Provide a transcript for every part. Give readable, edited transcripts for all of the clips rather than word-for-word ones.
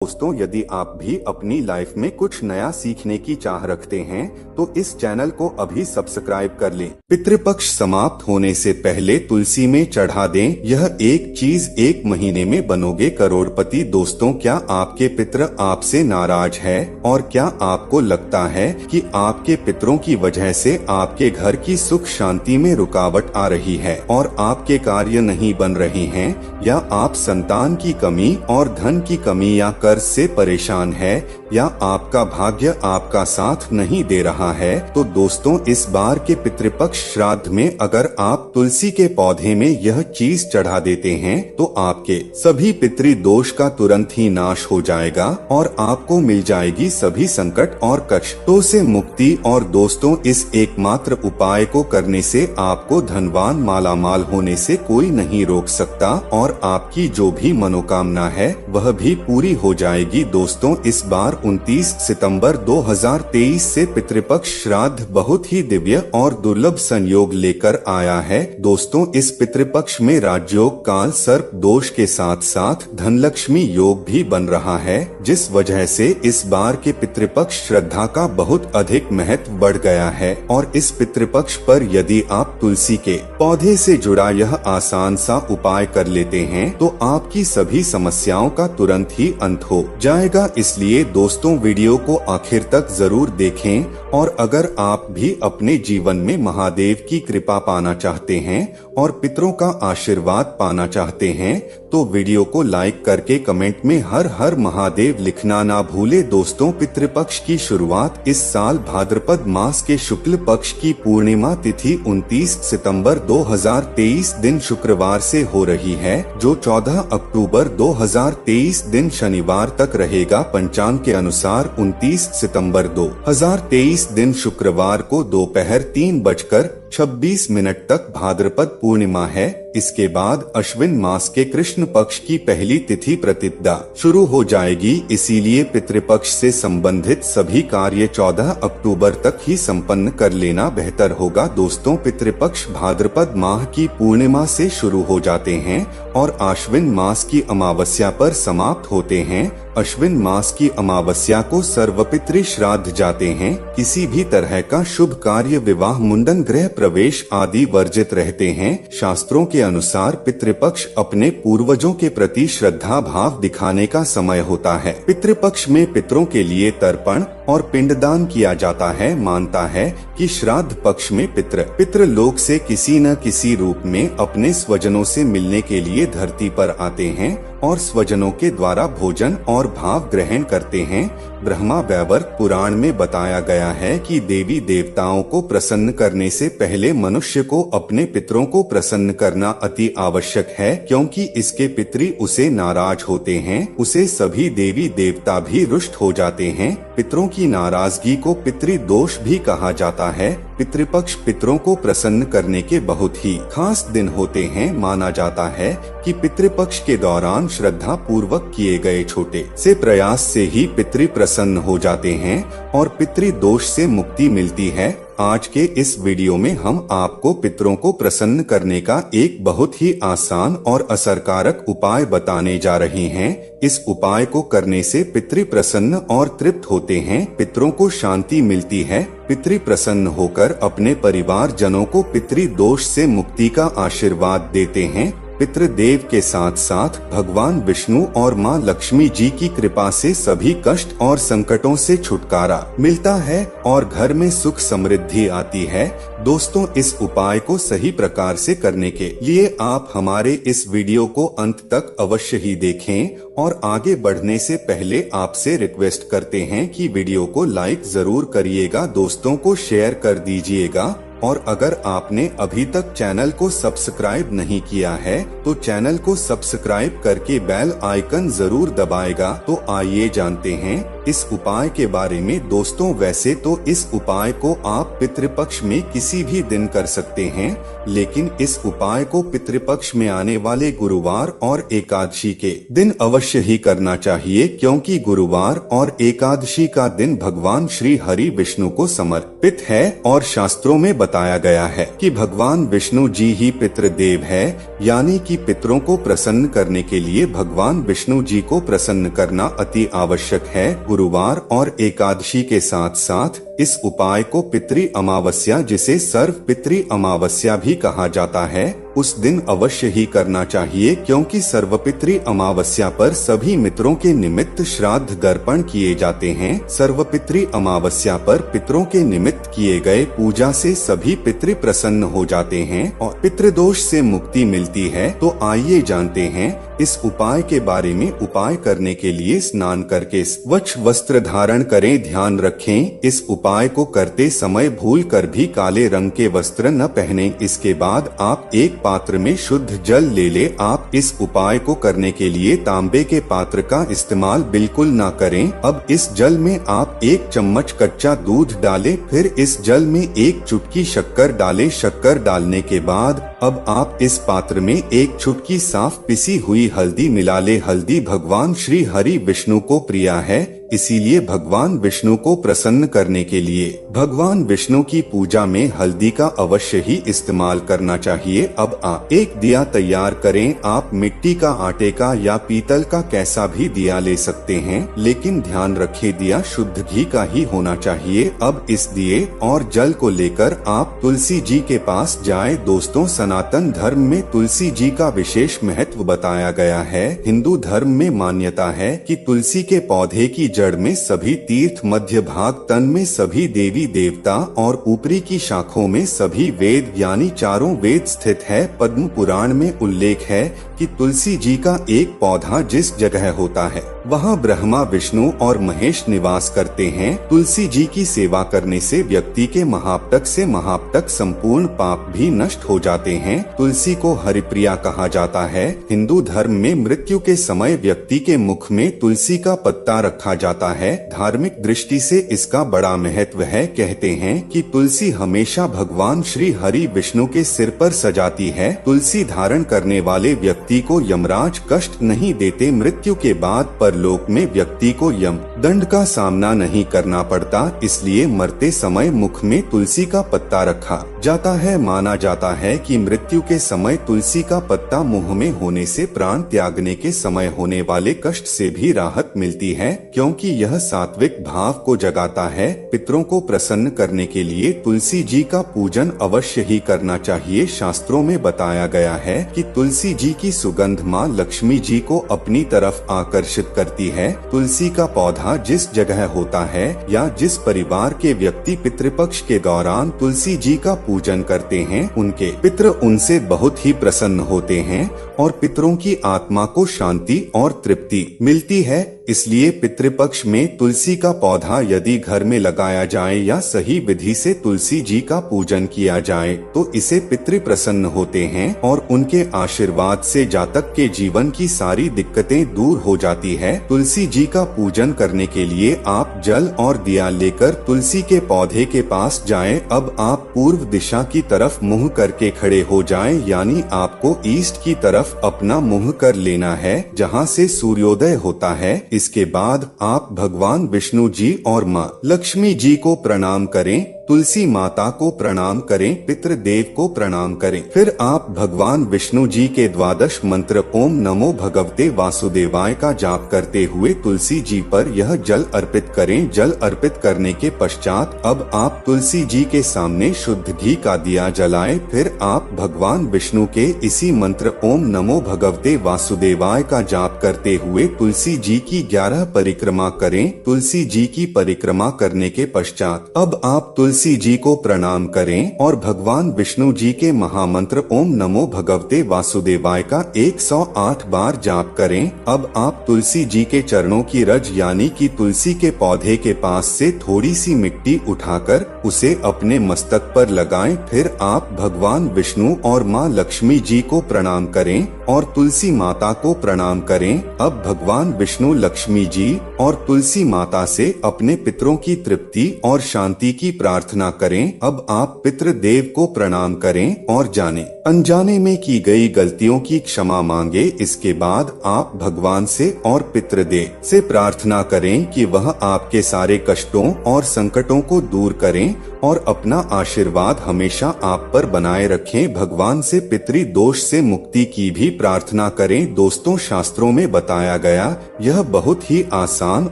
दोस्तों, यदि आप भी अपनी लाइफ में कुछ नया सीखने की चाह रखते हैं तो इस चैनल को अभी सब्सक्राइब कर लें। पितृपक्ष समाप्त होने से पहले तुलसी में चढ़ा दें यह एक चीज, 1 महीने में बनोगे करोड़पति। दोस्तों, क्या आपके पितृ आपसे नाराज है और क्या आपको लगता है कि आपके पितरों की वजह से आपके घर की सुख शांति में रुकावट आ रही है और आपके कार्य नहीं बन रहे हैं, या आप संतान की कमी और धन की कमी या कर्ज से परेशान है, या आपका भाग्य आपका साथ नहीं दे रहा है? तो दोस्तों, इस बार के पितृपक्ष श्राद्ध में अगर आप तुलसी के पौधे में यह चीज चढ़ा देते हैं तो आपके सभी पितृ दोष का तुरंत ही नाश हो जाएगा और आपको मिल जाएगी सभी संकट और कष्टों से मुक्ति। और दोस्तों, इस एकमात्र उपाय को करने से आपको धनवान मालामाल होने से कोई नहीं रोक सकता और आपकी जो भी मनोकामना है वह भी पूरी हो जाएगी। दोस्तों, इस बार 29 सितंबर 2023 से पितृपक्ष श्राद्ध बहुत ही दिव्य और दुर्लभ संयोग लेकर आया है। दोस्तों, इस पितृपक्ष में राजयोग, काल सर्प दोष के साथ साथ धनलक्ष्मी योग भी बन रहा है, जिस वजह से इस बार के पितृपक्ष श्रद्धा का बहुत अधिक महत्व बढ़ गया है। और इस पितृपक्ष पर यदि आप तुलसी के पौधे से जुड़ा यह आसान सा उपाय कर लेते हैं तो आपकी सभी समस्याओं का तुरंत ही अंत हो जाएगा। इसलिए दोस्तों, वीडियो को आखिर तक जरूर देखें। और अगर आप भी अपने जीवन में महादेव की कृपा पाना चाहते हैं और पितरों का आशीर्वाद पाना चाहते हैं तो वीडियो को लाइक करके कमेंट में हर हर महादेव लिखना ना भूले। दोस्तों, पितृपक्ष की शुरुआत इस साल भाद्रपद मास के शुक्ल पक्ष की पूर्णिमा तिथि 29 सितंबर 2023 दिन शुक्रवार से हो रही है, जो 14 अक्टूबर 2023 दिन शनिवार तक रहेगा। पंचांग के अनुसार 29 सितंबर 2023 दिन शुक्रवार को दोपहर 3:26 तक भाद्रपद पूर्णिमा है। इसके बाद अश्विन मास के कृष्ण पक्ष की पहली तिथि प्रतिपदा शुरू हो जाएगी। इसीलिए पितृपक्ष से संबंधित सभी कार्य 14 अक्टूबर तक ही संपन्न कर लेना बेहतर होगा। दोस्तों, पितृपक्ष भाद्रपद माह की पूर्णिमा से शुरू हो जाते हैं और आश्विन मास की अमावस्या पर समाप्त होते हैं। अश्विन मास की अमावस्या को सर्वपितृ श्राद्ध जाते हैं। किसी भी तरह का शुभ कार्य, विवाह, मुंडन, गृह प्रवेश आदि वर्जित रहते हैं। शास्त्रों के अनुसार पितृपक्ष अपने पूर्वजों के प्रति श्रद्धा भाव दिखाने का समय होता है। पितृपक्ष में पितरों के लिए तर्पण और पिंडदान किया जाता है। मानता है कि श्राद्ध पक्ष में पितृलोक से किसी न किसी रूप में अपने स्वजनों से मिलने के लिए धरती पर आते हैं और स्वजनों के द्वारा भोजन और भाव ग्रहण करते हैं। ब्रह्मा वैवर्त पुराण में बताया गया है कि देवी देवताओं को प्रसन्न करने से पहले मनुष्य को अपने पितरों को प्रसन्न करना अति आवश्यक है, क्योंकि इसके पितृ उसे नाराज होते हैं, उसे सभी देवी देवता भी रुष्ट हो जाते हैं। पितरों की नाराजगी को पितृदोष भी कहा जाता है। पितृपक्ष पितरों को प्रसन्न करने के बहुत ही खास दिन होते हैं। माना जाता है कि पितृपक्ष के दौरान श्रद्धा पूर्वक किए गए छोटे से प्रयास से ही पितृ प्रसन्न हो जाते हैं और पितृदोष से मुक्ति मिलती है। आज के इस वीडियो में हम आपको पितरों को प्रसन्न करने का एक बहुत ही आसान और असरकारक उपाय बताने जा रहे हैं। इस उपाय को करने से पितृ प्रसन्न और तृप्त होते हैं, पितरों को शांति मिलती है। पितृ प्रसन्न होकर अपने परिवार जनों को पितृ दोष से मुक्ति का आशीर्वाद देते हैं। पितृदेव के साथ साथ भगवान विष्णु और माँ लक्ष्मी जी की कृपा से सभी कष्ट और संकटों से छुटकारा मिलता है और घर में सुख समृद्धि आती है। दोस्तों, इस उपाय को सही प्रकार से करने के लिए आप हमारे इस वीडियो को अंत तक अवश्य ही देखें। और आगे बढ़ने से पहले आपसे रिक्वेस्ट करते हैं कि वीडियो को लाइक जरूर करिएगा, दोस्तों को शेयर कर दीजिएगा। और अगर आपने अभी तक चैनल को सब्सक्राइब नहीं किया है तो चैनल को सब्सक्राइब करके बेल आइकन जरूर दबाएगा। तो आइए जानते हैं इस उपाय के बारे में। दोस्तों, वैसे तो इस उपाय को आप पितृपक्ष में किसी भी दिन कर सकते हैं, लेकिन इस उपाय को पितृपक्ष में आने वाले गुरुवार और एकादशी के दिन अवश्य ही करना चाहिए, क्योंकि गुरुवार और एकादशी का दिन भगवान श्री हरि विष्णु को समर्पित है और शास्त्रों में बताया गया है कि भगवान विष्णु जी ही पितृदेव है, यानी कि पितरों को प्रसन्न करने के लिए भगवान विष्णु जी को प्रसन्न करना अति आवश्यक है। गुरुवार और एकादशी के साथ साथ इस उपाय को पितृ अमावस्या, जिसे सर्व पितृ अमावस्या भी कहा जाता है, उस दिन अवश्य ही करना चाहिए, क्योंकि सर्वपितृ अमावस्या पर सभी मित्रों के निमित्त श्राद्ध दर्पण किए जाते हैं। सर्वपितृ अमावस्या पर पितरों के निमित्त किए गए पूजा से सभी पितृ प्रसन्न हो जाते हैं और पितृदोष से मुक्ति मिलती है। तो आइए जानते हैं इस उपाय के बारे में। उपाय करने के लिए स्नान करके स्वच्छ वस्त्र धारण करें। ध्यान रखें, इस उपाय को करते समय भूल कर भी काले रंग के वस्त्र न पहने। इसके बाद आप एक पात्र में शुद्ध जल ले ले। आप इस उपाय को करने के लिए तांबे के पात्र का इस्तेमाल बिल्कुल न करें। अब इस जल में आप 1 चम्मच कच्चा दूध डालें, फिर इस जल में 1 चुटकी शक्कर डालें। शक्कर डालने के बाद अब आप इस पात्र में 1 चुटकी साफ पिसी हुई हल्दी मिला ले। हल्दी भगवान श्री हरि विष्णु को प्रिय है, इसीलिए भगवान विष्णु को प्रसन्न करने के लिए भगवान विष्णु की पूजा में हल्दी का अवश्य ही इस्तेमाल करना चाहिए। अब आप एक दिया तैयार करें। आप मिट्टी का, आटे का या पीतल का कैसा भी दिया ले सकते हैं, लेकिन ध्यान रखें दिया शुद्ध घी का ही होना चाहिए। अब इस दिए और जल को लेकर आप तुलसी जी के पास जाएं। दोस्तों, सनातन धर्म में तुलसी जी का विशेष महत्व बताया गया है। हिंदू धर्म में मान्यता है कि तुलसी के पौधे की जड़ में सभी तीर्थ, मध्य भाग तन में सभी देवी देवता और ऊपरी की शाखों में सभी वेद यानी चारों वेद स्थित है। पद्म पुराण में उल्लेख है कि तुलसी जी का एक पौधा जिस जगह होता है वहाँ ब्रह्मा, विष्णु और महेश निवास करते हैं। तुलसी जी की सेवा करने से व्यक्ति के महापटक से महापटक संपूर्ण पाप भी नष्ट हो जाते हैं। तुलसी को हरिप्रिया कहा जाता है। हिंदू धर्म में मृत्यु के समय व्यक्ति के मुख में तुलसी का पत्ता रखा जाता है। धार्मिक दृष्टि से इसका बड़ा महत्व है। कहते हैं कि तुलसी हमेशा भगवान श्री हरि विष्णु के सिर पर सजाती है। तुलसी धारण करने वाले व्यक्ति को यमराज कष्ट नहीं देते। मृत्यु के बाद परलोक में व्यक्ति को यम दंड का सामना नहीं करना पड़ता, इसलिए मरते समय मुख में तुलसी का पत्ता रखा जाता है। माना जाता है कि मृत्यु के समय तुलसी का पत्ता मुंह में होने से प्राण त्यागने के समय होने वाले कष्ट से भी राहत मिलती है, क्योंकि यह सात्विक भाव को जगाता है। पितरों को प्रसन्न करने के लिए तुलसी जी का पूजन अवश्य ही करना चाहिए। शास्त्रों में बताया गया है कि तुलसी जी की सुगंध माँ लक्ष्मी जी को अपनी तरफ आकर्षित करती है। तुलसी का पौधा जिस जगह होता है या जिस परिवार के व्यक्ति पितृपक्ष के दौरान तुलसी जी का पूजन करते हैं, उनके पितृ उनसे बहुत ही प्रसन्न होते हैं और पितरों की आत्मा को शांति और तृप्ति मिलती है। इसलिए पितृपक्ष में तुलसी का पौधा यदि घर में लगाया जाए या सही विधि से तुलसी जी का पूजन किया जाए तो इसे पितृ प्रसन्न होते हैं और उनके आशीर्वाद से जातक के जीवन की सारी दिक्कतें दूर हो जाती है। तुलसी जी का पूजन करने के लिए आप जल और दिया लेकर तुलसी के पौधे के पास जाएं। अब आप पूर्व दिशा की तरफ मुंह करके खड़े हो जाएं, यानी आपको ईस्ट की तरफ अपना मुंह कर लेना है जहां से सूर्योदय होता है। इसके बाद आप भगवान विष्णु जी और माँ लक्ष्मी जी को प्रणाम करें, तुलसी माता को प्रणाम करें, पितृदेव को प्रणाम करें। फिर आप भगवान विष्णु जी के 12 मंत्र ओम नमो भगवते वासुदेवाय का जाप करते हुए तुलसी जी पर यह जल अर्पित करें। जल अर्पित करने के पश्चात अब आप तुलसी जी के सामने शुद्ध घी का दिया जलाएं। फिर आप भगवान विष्णु के इसी मंत्र ओम नमो भगवते वासुदेवाय का जाप करते हुए तुलसी जी की 11 परिक्रमा करें। तुलसी जी की परिक्रमा करने के पश्चात अब आप तुलसी जी को प्रणाम करें और भगवान विष्णु जी के महामंत्र ओम नमो भगवते वासुदेवाय का 108 बार जाप करें। अब आप तुलसी जी के चरणों की रज यानी कि तुलसी के पौधे के पास से थोड़ी सी मिट्टी उठाकर उसे अपने मस्तक पर लगाएं। फिर आप भगवान विष्णु और माँ लक्ष्मी जी को प्रणाम करें और तुलसी माता को प्रणाम करें। अब भगवान विष्णु, लक्ष्मी जी और तुलसी माता से अपने पितरों की तृप्ति और शांति की प्रार्थना प्रार्थना करें। अब आप पितृदेव को प्रणाम करें और जाने अनजाने में की गई गलतियों की क्षमा मांगे। इसके बाद आप भगवान से और पितृदेव से प्रार्थना करें कि वह आपके सारे कष्टों और संकटों को दूर करें और अपना आशीर्वाद हमेशा आप पर बनाए रखें। भगवान से पितृ दोष से मुक्ति की भी प्रार्थना करें। दोस्तों, शास्त्रों में बताया गया यह बहुत ही आसान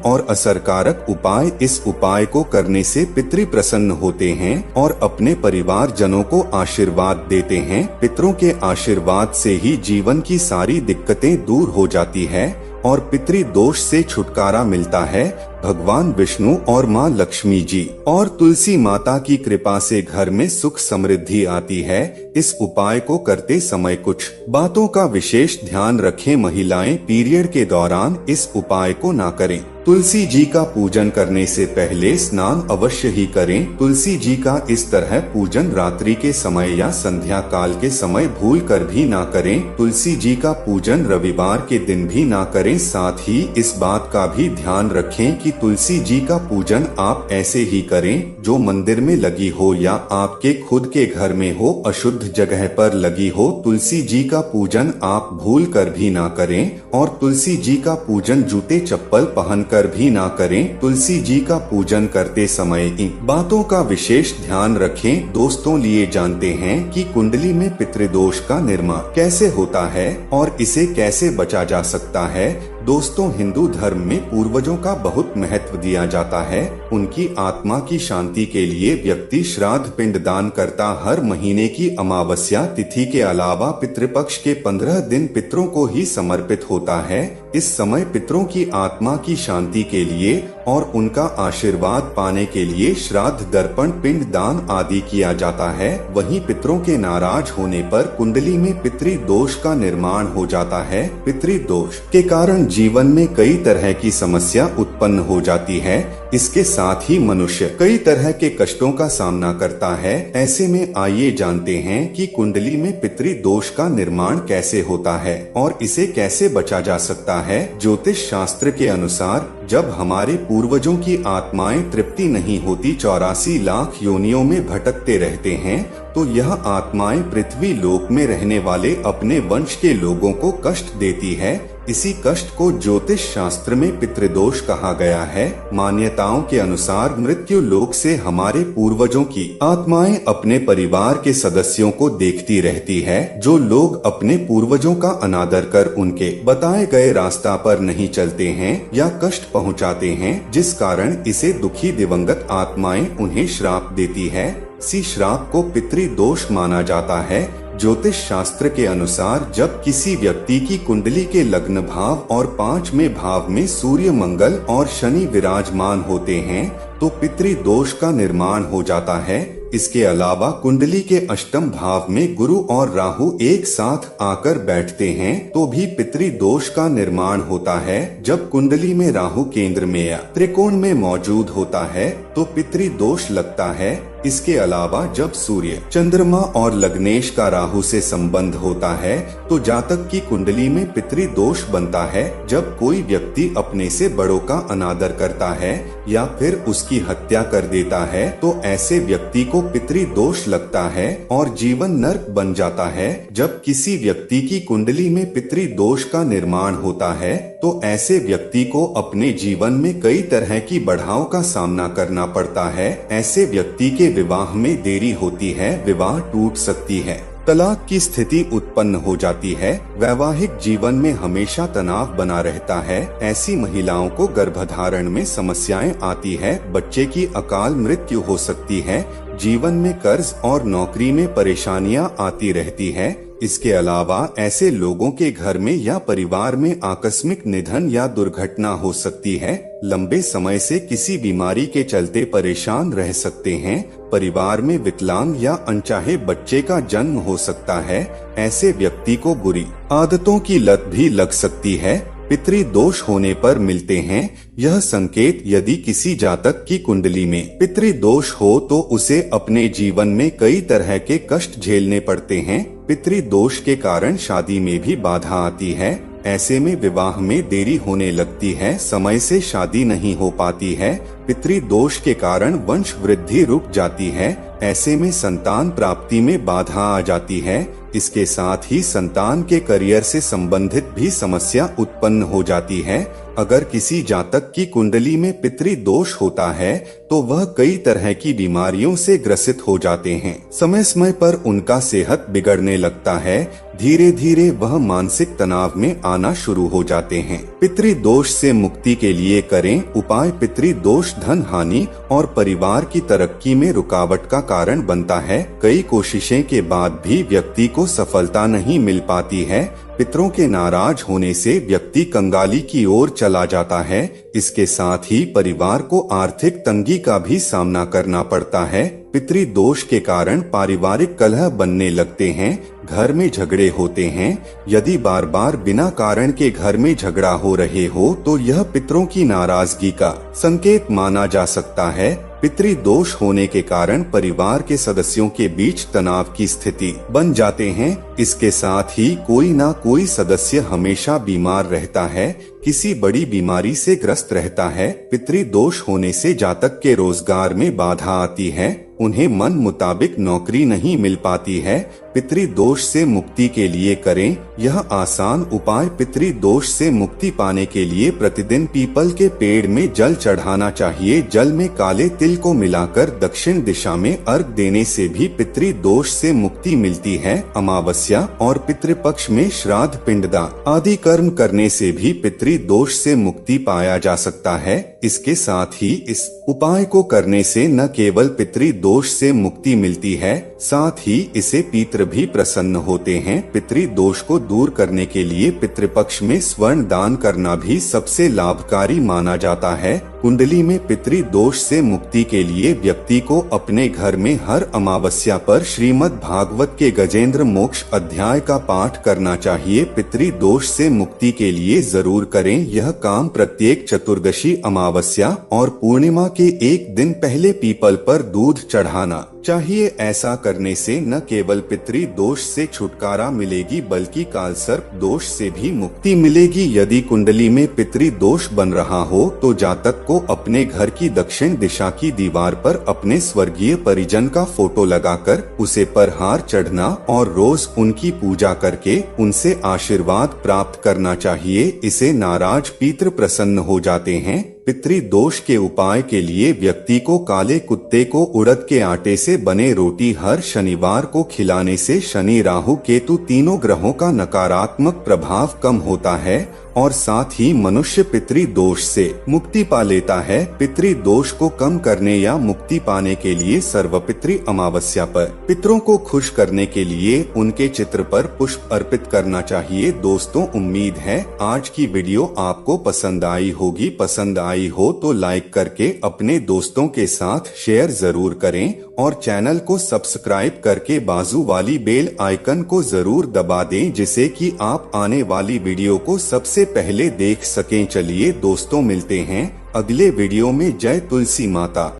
और असरकारक उपाय। इस उपाय को करने से पितृ प्रसन्न होते हैं और अपने परिवार जनों को आशीर्वाद देते हैं। पितरों के आशीर्वाद से ही जीवन की सारी दिक्कतें दूर हो जाती है और पितृ दोष से छुटकारा मिलता है। भगवान विष्णु और माँ लक्ष्मी जी और तुलसी माता की कृपा से घर में सुख समृद्धि आती है। इस उपाय को करते समय कुछ बातों का विशेष ध्यान रखें। महिलाएं पीरियड के दौरान इस उपाय को ना करें। तुलसी जी का पूजन करने से पहले स्नान अवश्य ही करें। तुलसी जी का इस तरह पूजन रात्रि के समय या संध्या काल के समय भूल कर भी ना करें। तुलसी जी का पूजन रविवार के दिन भी ना करें। साथ ही इस बात का भी ध्यान रखें कि तुलसी जी का पूजन आप ऐसे ही करें जो मंदिर में लगी हो या आपके खुद के घर में हो, अशुद्ध जगह पर लगी हो। तुलसी जी का पूजन आप भूल कर भी ना करें और तुलसी जी का पूजन जूते चप्पल पहनकर भी ना करें। तुलसी जी का पूजन करते समय इन बातों का विशेष ध्यान रखें। दोस्तों, लिए जानते हैं कि कुंडली में पितृदोष का निर्माण कैसे होता है और इसे कैसे बचा जा सकता है। दोस्तों, हिंदू धर्म में पूर्वजों का बहुत महत्व दिया जाता है। उनकी आत्मा की शांति के लिए व्यक्ति श्राद्ध पिंड दान करता। हर महीने की अमावस्या तिथि के अलावा पितृपक्ष के 15 दिन पितरों को ही समर्पित होता है। इस समय पितरों की आत्मा की शांति के लिए और उनका आशीर्वाद पाने के लिए श्राद्ध दर्पण पिंड दान आदि किया जाता है। वहीं पितरों के नाराज होने पर कुंडली में पितृ दोष का निर्माण हो जाता है। पितृ दोष के कारण जीवन में कई तरह की समस्या उत्पन्न हो जाती है। इसके साथ ही मनुष्य कई तरह के कष्टों का सामना करता है। ऐसे में आइए जानते हैं कि कुंडली में पितृ दोष का निर्माण कैसे होता है और इसे कैसे बचा जा सकता है। ज्योतिष शास्त्र के अनुसार जब हमारे पूर्वजों की आत्माएं तृप्ति नहीं होती, 84 लाख योनियों में भटकते रहते हैं, तो यह आत्माएं पृथ्वी लोक में रहने वाले अपने वंश के लोगों को कष्ट देती है। इसी कष्ट को ज्योतिष शास्त्र में पितृदोष कहा गया है। मान्यताओं के अनुसार मृत्यु लोक से हमारे पूर्वजों की आत्माएं अपने परिवार के सदस्यों को देखती रहती है। जो लोग अपने पूर्वजों का अनादर कर उनके बताए गए रास्ता पर नहीं चलते हैं या कष्ट पहुंचाते हैं, जिस कारण इसे दुखी दिवंगत आत्माएं उन्हें श्राप देती है। इसी श्राप को पितृदोष माना जाता है। ज्योतिष शास्त्र के अनुसार जब किसी व्यक्ति की कुंडली के लग्न भाव और 5वें भाव में सूर्य, मंगल और शनि विराजमान होते हैं तो पितृदोष का निर्माण हो जाता है। इसके अलावा कुंडली के अष्टम भाव में गुरु और राहु एक साथ आकर बैठते हैं तो भी पितृदोष का निर्माण होता है। जब कुंडली में राहु केंद्र में या त्रिकोण में मौजूद होता है तो पितृदोष लगता है। इसके अलावा जब सूर्य, चंद्रमा और लग्नेश का राहु से संबंध होता है तो जातक की कुंडली में पितृदोष बनता है। जब कोई व्यक्ति अपने से बड़ों का अनादर करता है या फिर उसकी हत्या कर देता है तो ऐसे व्यक्ति को पितृदोष लगता है और जीवन नर्क बन जाता है। जब किसी व्यक्ति की कुंडली में पितृदोष का निर्माण होता है तो ऐसे व्यक्ति को अपने जीवन में कई तरह की बाधाओं का सामना करना पड़ता है। ऐसे व्यक्ति के विवाह में देरी होती है, विवाह टूट सकती है, तलाक की स्थिति उत्पन्न हो जाती है, वैवाहिक जीवन में हमेशा तनाव बना रहता है। ऐसी महिलाओं को गर्भधारण में समस्याएं आती है, बच्चे की अकाल मृत्यु हो सकती है, जीवन में कर्ज और नौकरी में परेशानियां आती रहती है। इसके अलावा ऐसे लोगों के घर में या परिवार में आकस्मिक निधन या दुर्घटना हो सकती है। लंबे समय से किसी बीमारी के चलते परेशान रह सकते हैं। परिवार में विकलांग या अनचाहे बच्चे का जन्म हो सकता है। ऐसे व्यक्ति को बुरी आदतों की लत भी लग सकती है। पितृदोष होने पर मिलते हैं यह संकेत। यदि किसी जातक की कुंडली में पितृदोष हो तो उसे अपने जीवन में कई तरह के कष्ट झेलने पड़ते हैं। पितृदोष के कारण शादी में भी बाधा आती है। ऐसे में विवाह में देरी होने लगती है, समय से शादी नहीं हो पाती है, पितृदोष के कारण वंश वृद्धि रुक जाती है, ऐसे में संतान प्राप्ति में बाधा आ जाती है। इसके साथ ही संतान के करियर से संबंधित भी समस्या उत्पन्न हो जाती है। अगर किसी जातक की कुंडली में पितृदोष होता है तो वह कई तरह की बीमारियों से ग्रसित हो जाते हैं। समय समय पर उनका सेहत बिगड़ने लगता है, धीरे धीरे वह मानसिक तनाव में आना शुरू हो जाते हैं। पितृदोष से मुक्ति के लिए करें उपाय। पितृदोष धन हानि और परिवार की तरक्की में रुकावट का कारण बनता है। कई कोशिशें के बाद भी व्यक्ति को सफलता नहीं मिल पाती है। पितरों के नाराज होने से व्यक्ति कंगाली की ओर चला जाता है। इसके साथ ही परिवार को आर्थिक तंगी का भी सामना करना पड़ता है। पितृदोष के कारण पारिवारिक कलह बनने लगते हैं, घर में झगड़े होते हैं। यदि बार बार बिना कारण के घर में झगड़ा हो रहे हो तो यह पितरों की नाराजगी का संकेत माना जा सकता है। पितृदोष होने के कारण परिवार के सदस्यों के बीच तनाव की स्थिति बन जाते हैं। इसके साथ ही कोई ना कोई सदस्य हमेशा बीमार रहता है, किसी बड़ी बीमारी से ग्रस्त रहता है। पितृदोष होने से जातक के रोजगार में बाधा आती है, उन्हें मन मुताबिक नौकरी नहीं मिल पाती है। पितृदोष से मुक्ति के लिए करें यह आसान उपाय। पितृदोष से मुक्ति पाने के लिए प्रतिदिन पीपल के पेड़ में जल चढ़ाना चाहिए। जल में काले तिल को मिलाकर दक्षिण दिशा में अर्घ देने से भी पितृदोष से मुक्ति मिलती है। अमावस्या और पितृपक्ष में श्राद्ध पिंडदान आदि कर्म करने से भी पितृदोष से मुक्ति पाया जा सकता है। इसके साथ ही इस उपाय को करने से न केवल पितृदोष से मुक्ति मिलती है, साथ ही इसे पितृ भी प्रसन्न होते हैं। पितृदोष को दूर करने के लिए पितृपक्ष में स्वर्ण दान करना भी सबसे लाभकारी माना जाता है। कुंडली में पितृदोष से मुक्ति के लिए व्यक्ति को अपने घर में हर अमावस्या पर श्रीमद् भागवत के गजेंद्र मोक्ष अध्याय का पाठ करना चाहिए। पितृदोष से मुक्ति के लिए जरूर करें यह काम। प्रत्येक चतुर्दशी, अमावस्या और पूर्णिमा के एक दिन पहले पीपल पर दूध चढ़ाना चाहिए। ऐसा करने से न केवल पितृदोष से छुटकारा मिलेगी बल्कि कालसर्प दोष से भी मुक्ति मिलेगी। यदि कुंडली में पितृदोष बन रहा हो तो जातक को अपने घर की दक्षिण दिशा की दीवार पर अपने स्वर्गीय परिजन का फोटो लगाकर उसे पर हार चढ़ना और रोज उनकी पूजा करके उनसे आशीर्वाद प्राप्त करना चाहिए। इसे नाराज पितृ प्रसन्न हो जाते हैं। पितृदोष के उपाय के लिए व्यक्ति को काले कुत्ते को उड़द के आटे से बने रोटी हर शनिवार को खिलाने से शनि, राहु, केतु तीनों ग्रहों का नकारात्मक प्रभाव कम होता है और साथ ही मनुष्य पितृदोष से मुक्ति पा लेता है। पितृदोष को कम करने या मुक्ति पाने के लिए सर्वपितृ अमावस्या पर पितरों को खुश करने के लिए उनके चित्र पर पुष्प अर्पित करना चाहिए। दोस्तों, उम्मीद है आज की वीडियो आपको पसंद आई होगी। पसंद आई हो तो लाइक करके अपने दोस्तों के साथ शेयर जरूर करें और चैनल को सब्सक्राइब करके बाजू वाली बेल आइकन को जरूर दबा दें, जिससे कि आप आने वाली वीडियो को सबसे पहले देख सकें। चलिए दोस्तों, मिलते हैं अगले वीडियो में। जय तुलसी माता।